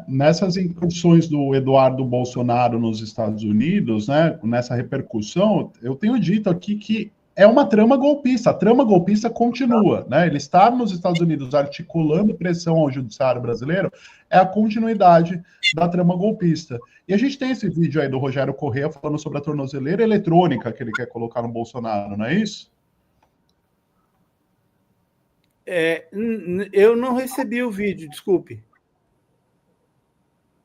nessas incursões do Eduardo Bolsonaro nos Estados Unidos, né, nessa repercussão, eu tenho dito aqui que é uma trama golpista. A trama golpista continua, né? Ele está nos Estados Unidos articulando pressão ao judiciário brasileiro, é a continuidade da trama golpista. E a gente tem esse vídeo aí do Rogério Corrêa falando sobre a tornozeleira eletrônica que ele quer colocar no Bolsonaro, não é isso? Eu não recebi o vídeo, desculpe.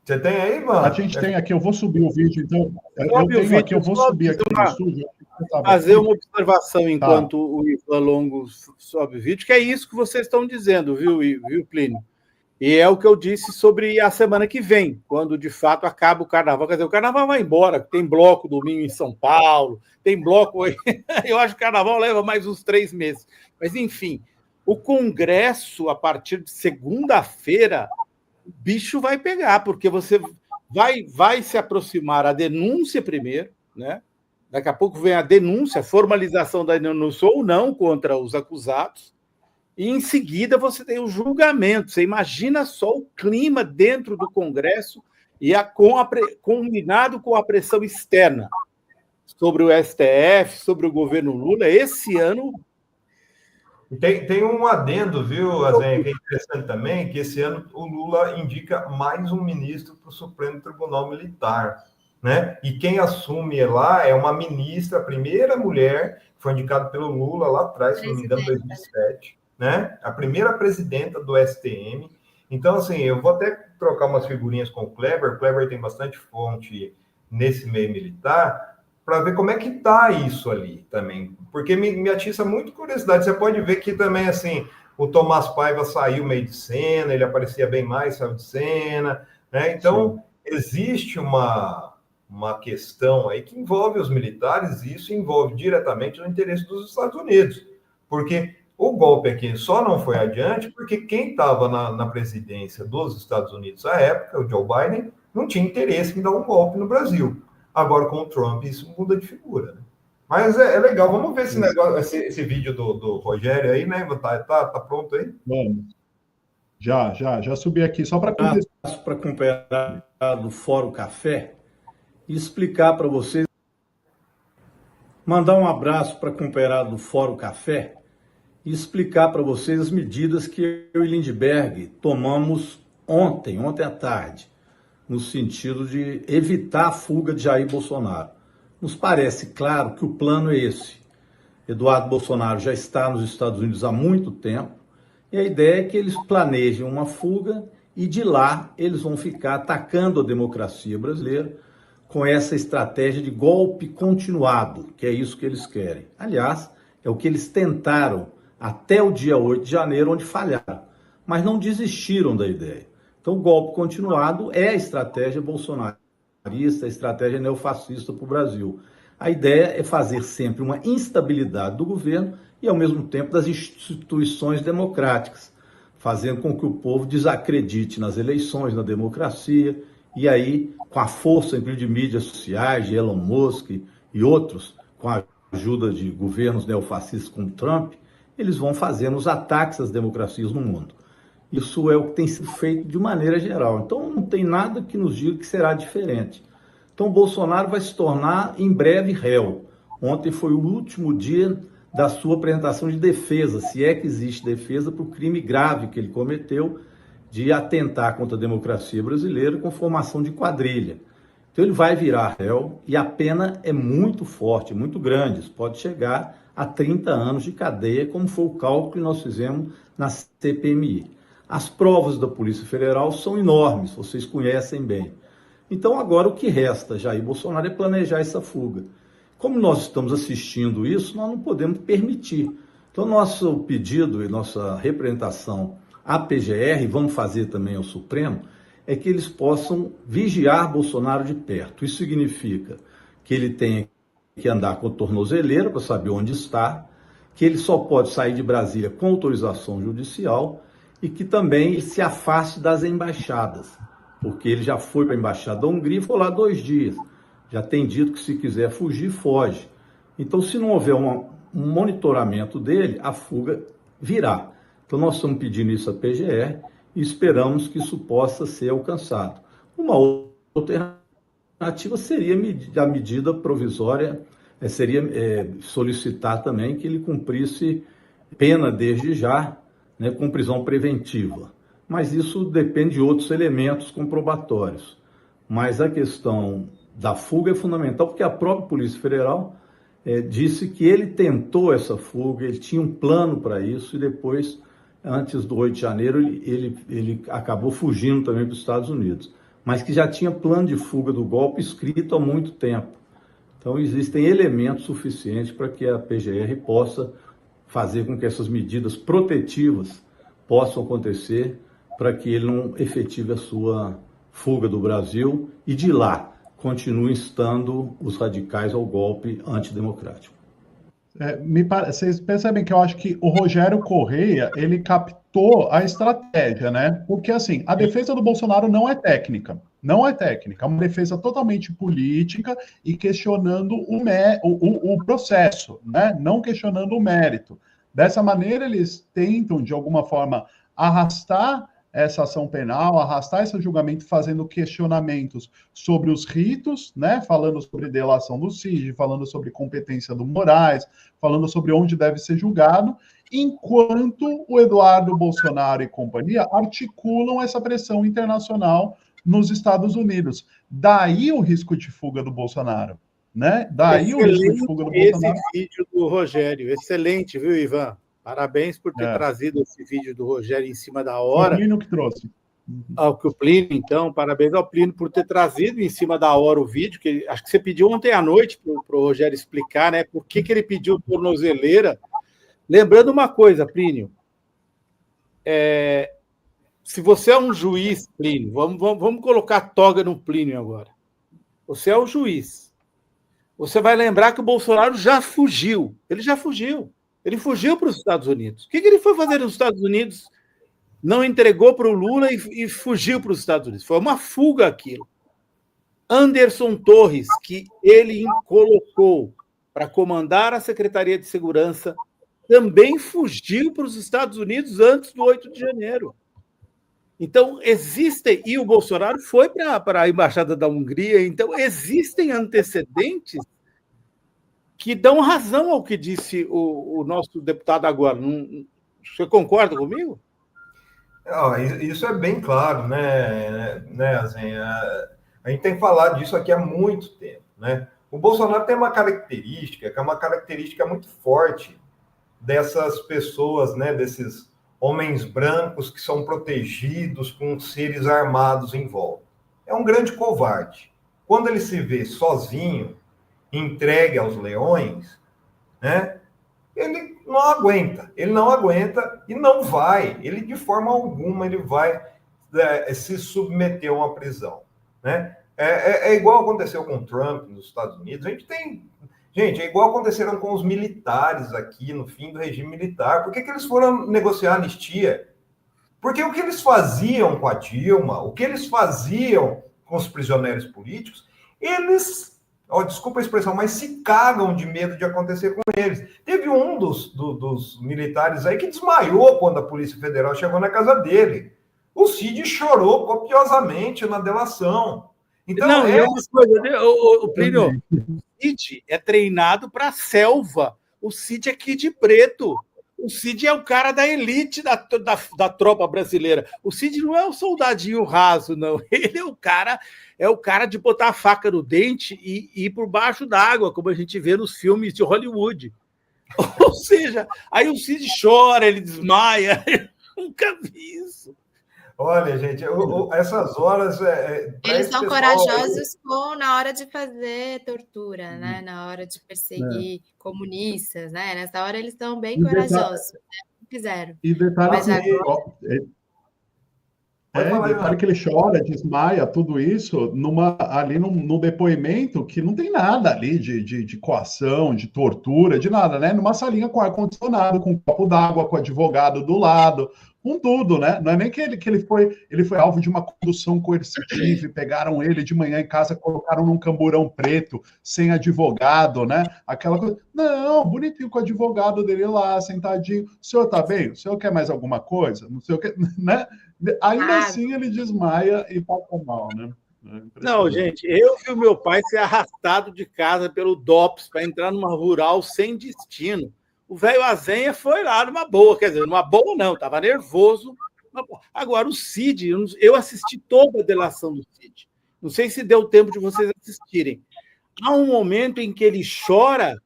Você tem aí, mano? A gente tem aqui, eu vou subir o vídeo, então. Eu tenho aqui, eu vou subir aqui no estúdio. Fazer uma observação enquanto o Ivan Longo sobe o vídeo, que é isso que vocês estão dizendo, viu, Plínio? E é o que eu disse sobre a semana que vem, quando de fato acaba o carnaval. Quer dizer, o carnaval vai embora, tem bloco domingo em São Paulo, tem bloco. Eu acho que o carnaval leva mais uns 3 meses. Mas, enfim, o Congresso, a partir de segunda-feira, o bicho vai pegar, porque você vai se aproximar a denúncia primeiro, né? Daqui a pouco vem a denúncia, a formalização da denúncia ou não contra os acusados, e em seguida você tem o julgamento. Você imagina só o clima dentro do Congresso e combinado com a pressão externa sobre o STF, sobre o governo Lula. Esse ano... Tem um adendo, viu, Azen, que é interessante também, que esse ano o Lula indica mais um ministro para o Supremo Tribunal Militar, né? E quem assume lá é uma ministra, a primeira mulher, que foi indicada pelo Lula lá atrás, se não me engano, em 2007, né? A primeira presidenta do STM. Então, assim, eu vou até trocar umas figurinhas com o Kleber tem bastante fonte nesse meio militar, para ver como é que está isso ali também, porque me atiça muito curiosidade. Você pode ver que também, assim, o Tomás Paiva saiu meio de cena, ele aparecia bem mais, saiu de cena, né? Então, sim, existe uma questão aí que envolve os militares, e isso envolve diretamente o interesse dos Estados Unidos, porque o golpe aqui só não foi adiante porque quem estava na presidência dos Estados Unidos à época, o Joe Biden, não tinha interesse em dar um golpe no Brasil. Agora, com o Trump, isso muda de figura, né? Mas é legal. Vamos ver esse negócio, esse vídeo do Rogério aí, né? Tá pronto aí? Vamos. Já subi aqui, só para acompanhar do Fórum Café e explicar para vocês. Mandar um abraço para a companheirada do Fórum Café e explicar para vocês as medidas que eu e Lindbergh tomamos ontem à tarde, no sentido de evitar a fuga de Jair Bolsonaro. Nos parece claro que o plano é esse. Eduardo Bolsonaro já está nos Estados Unidos há muito tempo, e a ideia é que eles planejem uma fuga e de lá eles vão ficar atacando a democracia brasileira com essa estratégia de golpe continuado, que é isso que eles querem. Aliás, é o que eles tentaram até o dia 8 de janeiro, onde falharam, mas não desistiram da ideia. Então, o golpe continuado é a estratégia bolsonarista, a estratégia neofascista para o Brasil. A ideia é fazer sempre uma instabilidade do governo e, ao mesmo tempo, das instituições democráticas, fazendo com que o povo desacredite nas eleições, na democracia, e aí, com a força, inclusive, de mídias sociais, de Elon Musk e outros, com a ajuda de governos neofascistas como Trump, eles vão fazendo os ataques às democracias no mundo. Isso é o que tem sido feito de maneira geral. Então, não tem nada que nos diga que será diferente. Então, o Bolsonaro vai se tornar, em breve, réu. Ontem foi o último dia da sua apresentação de defesa, se é que existe defesa, para o crime grave que ele cometeu de atentar contra a democracia brasileira com formação de quadrilha. Então, ele vai virar réu e a pena é muito forte, muito grande. Isso pode chegar a 30 anos de cadeia, como foi o cálculo que nós fizemos na CPMI. As provas da Polícia Federal são enormes, vocês conhecem bem. Então agora o que resta, Jair Bolsonaro, é planejar essa fuga. Como nós estamos assistindo isso, nós não podemos permitir. Então nosso pedido e nossa representação à PGR, vamos fazer também ao Supremo, é que eles possam vigiar Bolsonaro de perto. Isso significa que ele tenha que andar com tornozeleira para saber onde está, que ele só pode sair de Brasília com autorização judicial, e que também se afaste das embaixadas, porque ele já foi para a embaixada da Hungria e ficou lá 2 dias. Já tem dito que se quiser fugir, foge. Então, se não houver um monitoramento dele, a fuga virá. Então, nós estamos pedindo isso à PGR e esperamos que isso possa ser alcançado. Uma outra alternativa seria a medida provisória, seria solicitar também que ele cumprisse pena desde já, né, com prisão preventiva. Mas isso depende de outros elementos comprobatórios. Mas a questão da fuga é fundamental, porque a própria Polícia Federal disse que ele tentou essa fuga, ele tinha um plano para isso, e depois, antes do 8 de janeiro, ele acabou fugindo também para os Estados Unidos, mas que já tinha plano de fuga do golpe escrito há muito tempo. Então, existem elementos suficientes para que a PGR possa fazer com que essas medidas protetivas possam acontecer, para que ele não efetive a sua fuga do Brasil e de lá continue instando os radicais ao golpe antidemocrático. Vocês percebem que eu acho que o Rogério Correia, ele captou a estratégia, né? Porque, assim, a defesa do Bolsonaro não é técnica, é uma defesa totalmente política e questionando o processo, né? Não questionando o mérito. Dessa maneira, eles tentam, de alguma forma, arrastar essa ação penal, arrastar esse julgamento, fazendo questionamentos sobre os ritos, né? Falando sobre delação do Cid, falando sobre competência do Moraes, falando sobre onde deve ser julgado, enquanto o Eduardo Bolsonaro e companhia articulam essa pressão internacional nos Estados Unidos. Daí o risco de fuga do Bolsonaro, né? Daí o risco de fuga do Bolsonaro. Esse vídeo do Rogério, excelente, viu, Ivan? Parabéns por ter trazido esse vídeo do Rogério em cima da hora. O Plínio que trouxe. O Plínio, então, parabéns ao Plínio por ter trazido em cima da hora o vídeo, que acho que você pediu ontem à noite para o Rogério explicar, né? Por que ele pediu tornozeleira. Lembrando uma coisa, Plínio, se você é um juiz, Plínio, vamos colocar a toga no Plínio agora. Você é o juiz. Você vai lembrar que o Bolsonaro já fugiu. Ele já fugiu. Ele fugiu para os Estados Unidos. O que ele foi fazer nos Estados Unidos? Não entregou para o Lula e fugiu para os Estados Unidos. Foi uma fuga aquilo. Anderson Torres, que ele colocou para comandar a Secretaria de Segurança, também fugiu para os Estados Unidos antes do 8 de janeiro. Então, existem... E o Bolsonaro foi para a Embaixada da Hungria. Então, existem antecedentes que dão razão ao que disse o nosso deputado agora. Você concorda comigo? Isso é bem claro, né, assim, a gente tem falado disso aqui há muito tempo, né? O Bolsonaro tem uma característica, que é uma característica muito forte dessas pessoas, né, desses homens brancos que são protegidos com seres armados em volta. É um grande covarde. Quando ele se vê sozinho, entregue aos leões, né? Ele não aguenta e não vai, ele de forma alguma ele vai se submeter a uma prisão, né? É igual aconteceu com Trump nos Estados Unidos. É igual aconteceram com os militares aqui no fim do regime militar. Por que eles foram negociar anistia? Porque o que eles faziam com a Dilma, o que eles faziam com os prisioneiros políticos, eles... desculpa a expressão, mas se cagam de medo de acontecer com eles. Teve um dos militares aí que desmaiou quando a Polícia Federal chegou na casa dele. O Cid chorou copiosamente na delação. Então, o Plínio, o Cid é treinado para a selva. O Cid é Kid Preto. O Cid é o cara da elite da tropa brasileira. O Cid não é um soldadinho raso, não. Ele é o cara de botar a faca no dente e ir por baixo d'água, como a gente vê nos filmes de Hollywood. Ou seja, aí o Cid chora, ele desmaia. Eu nunca vi isso. Olha, gente, essas horas... Eles são corajosos na hora de fazer tortura, né? Na hora de perseguir comunistas, né? Nessa hora eles estão bem corajosos. Não fizeram. E detalhe, mas agora... detalhe que ele chora, desmaia, tudo isso ali no depoimento que não tem nada ali de coação, de tortura, de nada, né? Numa salinha com ar-condicionado, com um copo d'água, com o advogado do lado, com tudo, né? Não é nem que ele foi alvo de uma condução coercitiva e pegaram ele de manhã em casa, colocaram num camburão preto, sem advogado, né? Aquela coisa. Não, bonitinho com o advogado dele lá, sentadinho. O senhor tá bem? O senhor quer mais alguma coisa? Não sei o que, né? Ainda assim ele desmaia e passa mal, né? Não, gente, eu vi o meu pai ser arrastado de casa pelo DOPS para entrar numa rural sem destino. O velho Azenha foi lá numa boa, quer dizer, numa boa não, estava nervoso. Agora, o Cid, eu assisti toda a delação do Cid. Não sei se deu tempo de vocês assistirem. Há um momento em que ele chora,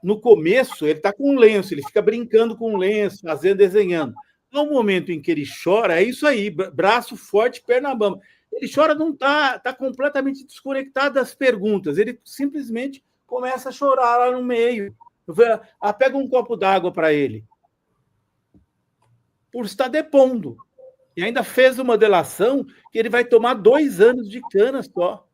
no começo, ele está com um lenço, ele fica brincando com um lenço, fazendo, desenhando. Há um momento em que ele chora, é isso aí, braço forte, perna bamba. Ele chora, não está completamente desconectado das perguntas, ele simplesmente começa a chorar lá no meio. Pega um copo d'água para ele. Por estar depondo. E ainda fez uma delação que ele vai tomar 2 anos de cana só.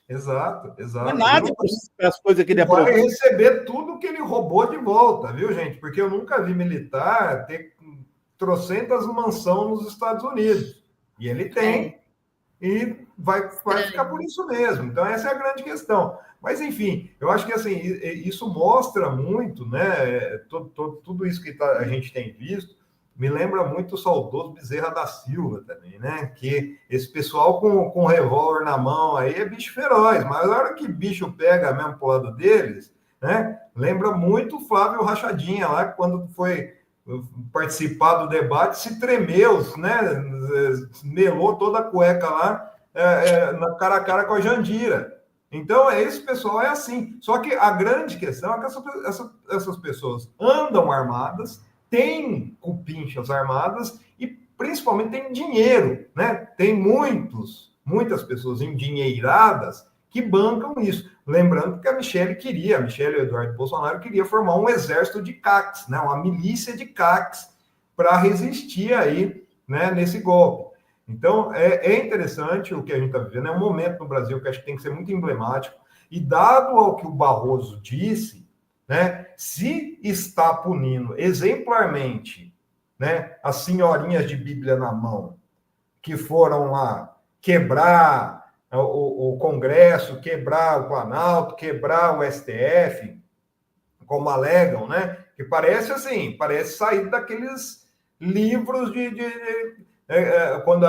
Exato. Não é nada para as coisas que ele aprovou. Vai receber tudo que ele roubou de volta, viu, gente? Porque eu nunca vi militar ter trocentas mansões nos Estados Unidos. E ele tem. E vai ficar por isso mesmo. Então, essa é a grande questão. Mas, enfim, eu acho que assim, isso mostra muito, né? Tudo isso que a gente tem visto me lembra muito o saudoso Bezerra da Silva também, né? Que esse pessoal com revólver na mão aí é bicho feroz, mas na hora que bicho pega mesmo pro lado deles, né? Lembra muito o Flávio Rachadinha lá, quando foi participar do debate, se tremeu, né? Melou toda a cueca lá, na cara a cara com a Jandira. Então, esse pessoal é assim. Só que a grande questão é que essas pessoas andam armadas, têm cupinchas armadas e, principalmente, têm dinheiro, né? Tem muitas pessoas endinheiradas que bancam isso. Lembrando que a Michelle e o Eduardo Bolsonaro queria formar um exército de CACs, né? Uma milícia de CACs para resistir aí, né, nesse golpe. Então, é interessante o que a gente está vivendo, é um momento no Brasil que acho que tem que ser muito emblemático, e dado ao que o Barroso disse, né, se está punindo exemplarmente, né, as senhorinhas de Bíblia na mão, que foram lá quebrar o Congresso, quebrar o Planalto, quebrar o STF, como alegam, né, que parece sair daqueles livros quando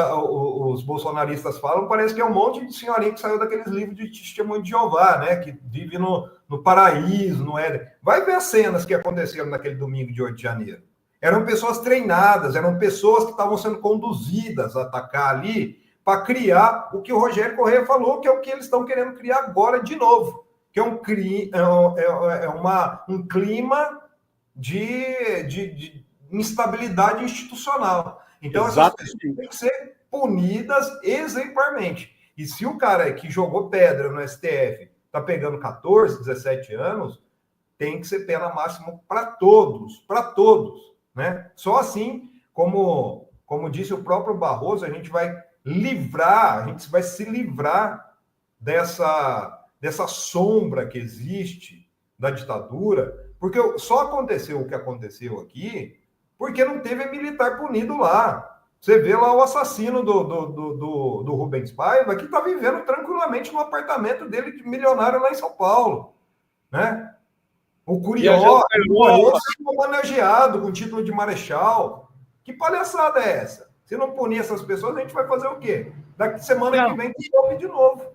os bolsonaristas falam, parece que é um monte de senhorinha que saiu daqueles livros de testemunho de Jeová, né? Que vive no paraíso, no Éden. Vai ver as cenas que aconteceram naquele domingo de 8 de janeiro. Eram pessoas treinadas, eram pessoas que estavam sendo conduzidas a atacar ali para criar o que o Rogério Correia falou, que é o que eles estão querendo criar agora de novo, que é um clima de instabilidade institucional. Então, essas pessoas têm que ser punidas exemplarmente. E se o cara que jogou pedra no STF está pegando 14, 17 anos, tem que ser pena máxima para todos, né? Só assim, como disse o próprio Barroso, a gente vai se livrar dessa sombra que existe da ditadura, porque só aconteceu o que aconteceu aqui porque não teve militar punido lá. Você vê lá o assassino do Rubens Paiva, que está vivendo tranquilamente no apartamento dele de milionário lá em São Paulo, né? O Curió foi homenageado com título de marechal. Que palhaçada é essa? Se não punir essas pessoas, a gente vai fazer o quê? Daqui semana que vem tem golpe de novo.